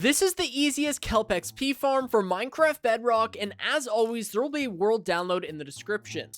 This is the easiest Kelp XP farm for Minecraft Bedrock, and as always, there will be a world download in the description.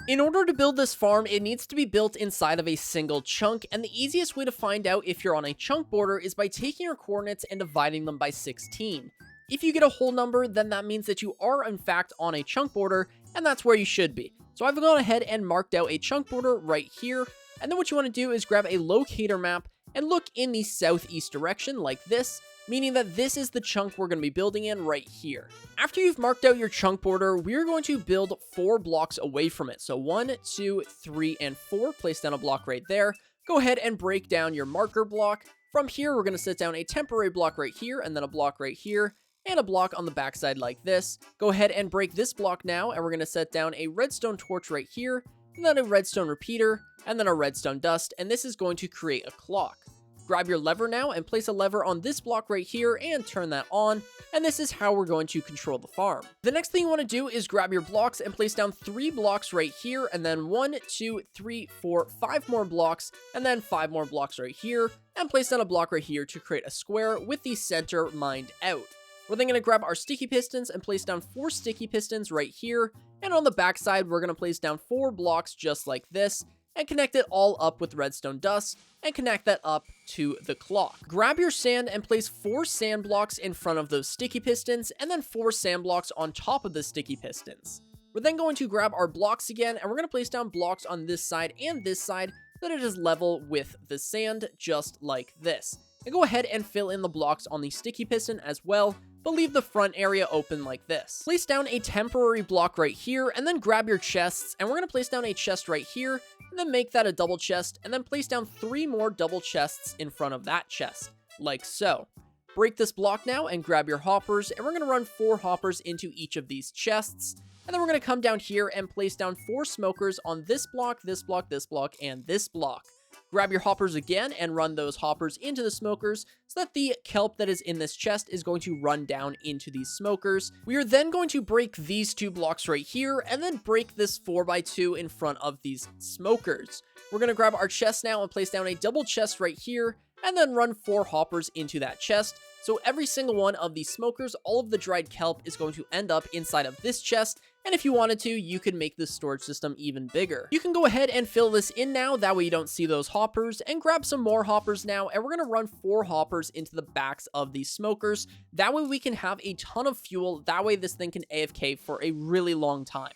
In order to build this farm, it needs to be built inside of a single chunk, and the easiest way to find out if you're on a chunk border is by taking your coordinates and dividing them by 16. If you get a whole number, then that means that you are in fact on a chunk border, and that's where you should be. So I've gone ahead and marked out a chunk border right here, and then what you want to do is grab a locator map and look in the southeast direction like this, meaning that this is the chunk we're going to be building in right here. After you've marked out your chunk border, we're going to build 4 blocks away from it. So 1, 2, 3, and 4. Place down a block right there. Go ahead and break down your marker block. From here, we're going to set down a temporary block right here, and then a block right here, and a block on the backside like this. Go ahead and break this block now, and we're going to set down a redstone torch right here, and then a redstone repeater, and then a redstone dust, and this is going to create a clock. Grab your lever now and place a lever on this block right here and turn that on, and this is how we're going to control the farm. The next thing you want to do is grab your blocks and place down 3 blocks right here, and then 1, 2, 3, 4, 5 more blocks, and then 5 more blocks right here, and place down a block right here to create a square with the center mined out. We're then going to grab our sticky pistons and place down 4 sticky pistons right here, and on the back side, we're going to place down 4 blocks just like this, and connect it all up with redstone dust, and connect that up to the clock. Grab your sand and place 4 sand blocks in front of those sticky pistons, and then 4 sand blocks on top of the sticky pistons. We're then going to grab our blocks again, and we're going to place down blocks on this side and this side, so that it is level with the sand, just like this. And go ahead and fill in the blocks on the sticky piston as well, but leave the front area open like this. Place down a temporary block right here, and then grab your chests, and we're going to place down a chest right here, and then make that a double chest, and then place down 3 more double chests in front of that chest, like so. Break this block now and grab your hoppers, and we're going to run 4 hoppers into each of these chests, and then we're going to come down here and place down 4 smokers on this block, this block, this block, and this block. Grab your hoppers again and run those hoppers into the smokers so that the kelp that is in this chest is going to run down into these smokers. We are then going to break these 2 blocks right here and then break this 4x2 in front of these smokers. We're going to grab our chest now and place down a double chest right here and then run 4 hoppers into that chest. So every single one of these smokers, all of the dried kelp is going to end up inside of this chest, and if you wanted to, you could make this storage system even bigger. You can go ahead and fill this in now, that way you don't see those hoppers, and grab some more hoppers now, and we're going to run 4 hoppers into the backs of these smokers. That way we can have a ton of fuel, that way this thing can AFK for a really long time.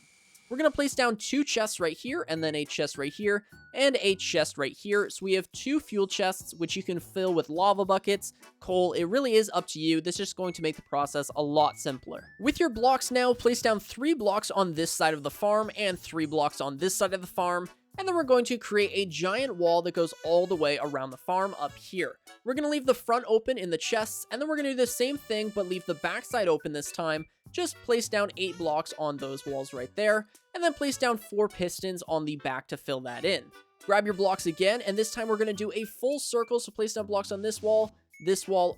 We're going to place down 2 chests right here, and then a chest right here, and a chest right here. So we have 2 fuel chests, which you can fill with lava buckets, coal. It really is up to you. This is just going to make the process a lot simpler. With your blocks now, place down 3 blocks on this side of the farm, and 3 blocks on this side of the farm. And then we're going to create a giant wall that goes all the way around the farm up here. We're going to leave the front open in the chests, and then we're going to do the same thing, but leave the back side open this time. Just place down 8 blocks on those walls right there, and then place down 4 pistons on the back to fill that in. Grab your blocks again, and this time we're going to do a full circle, so place down blocks on this wall,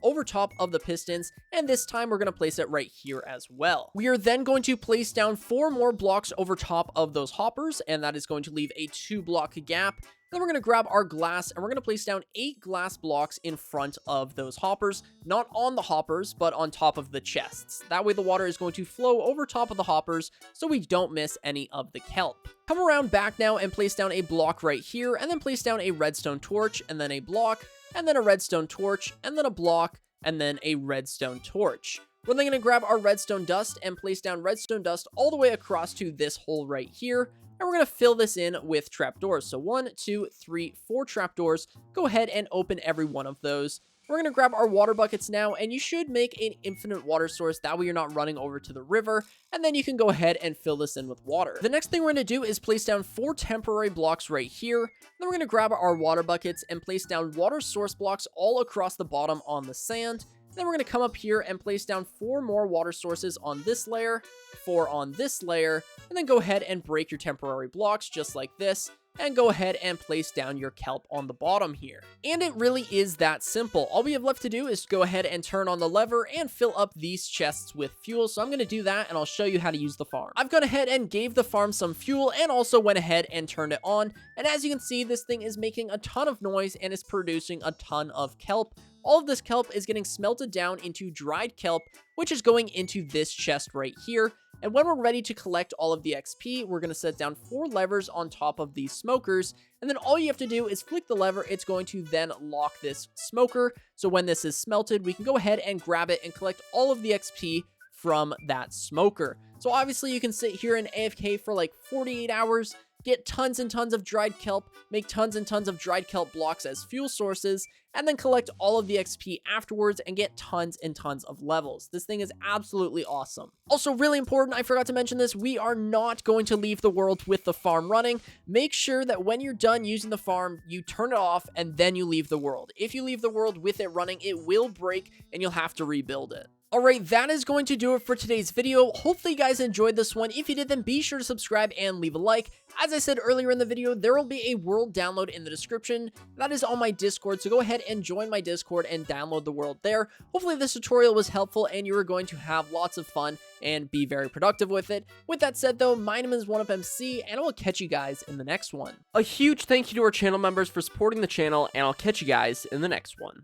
over top of the pistons, and this time we're going to place it right here as well. We are then going to place down 4 more blocks over top of those hoppers, and that is going to leave a 2-block gap. Then we're going to grab our glass, and we're going to place down 8 glass blocks in front of those hoppers, not on the hoppers, but on top of the chests. That way the water is going to flow over top of the hoppers, so we don't miss any of the kelp. Come around back now and place down a block right here, and then place down a redstone torch, and then a block, and then a redstone torch, and then a block, and then a redstone torch. We're then going to grab our redstone dust and place down redstone dust all the way across to this hole right here. And we're going to fill this in with trapdoors. So 1, 2, 3, 4 trapdoors. Go ahead and open every one of those. We're going to grab our water buckets now, and you should make an infinite water source. That way you're not running over to the river, and then you can go ahead and fill this in with water. The next thing we're going to do is place down 4 temporary blocks right here. Then we're going to grab our water buckets and place down water source blocks all across the bottom on the sand. Then we're going to come up here and place down 4 more water sources on this layer, 4 on this layer, and then go ahead and break your temporary blocks just like this, and go ahead and place down your kelp on the bottom here. And it really is that simple. All we have left to do is go ahead and turn on the lever and fill up these chests with fuel. So I'm going to do that and I'll show you how to use the farm. I've gone ahead and gave the farm some fuel and also went ahead and turned it on. And as you can see, this thing is making a ton of noise and is producing a ton of kelp. All of this kelp is getting smelted down into dried kelp, which is going into this chest right here. And when we're ready to collect all of the XP, we're going to set down 4 levers on top of these smokers. And then all you have to do is flick the lever. It's going to then lock this smoker. So when this is smelted, we can go ahead and grab it and collect all of the XP from that smoker. So obviously you can sit here in AFK for like 48 hours, get tons and tons of dried kelp, make tons and tons of dried kelp blocks as fuel sources, and then collect all of the XP afterwards and get tons and tons of levels. This thing is absolutely awesome. Also, really important, I forgot to mention this, we are not going to leave the world with the farm running. Make sure that when you're done using the farm, you turn it off and then you leave the world. If you leave the world with it running, it will break and you'll have to rebuild it. Alright, that is going to do it for today's video. Hopefully you guys enjoyed this one. If you did, then be sure to subscribe and leave a like. As I said earlier in the video, there will be a world download in the description. That is on my Discord, so go ahead and join my Discord and download the world there. Hopefully this tutorial was helpful and you are going to have lots of fun and be very productive with it. With that said though, my name is 1UpMC and I will catch you guys in the next one. A huge thank you to our channel members for supporting the channel, and I'll catch you guys in the next one.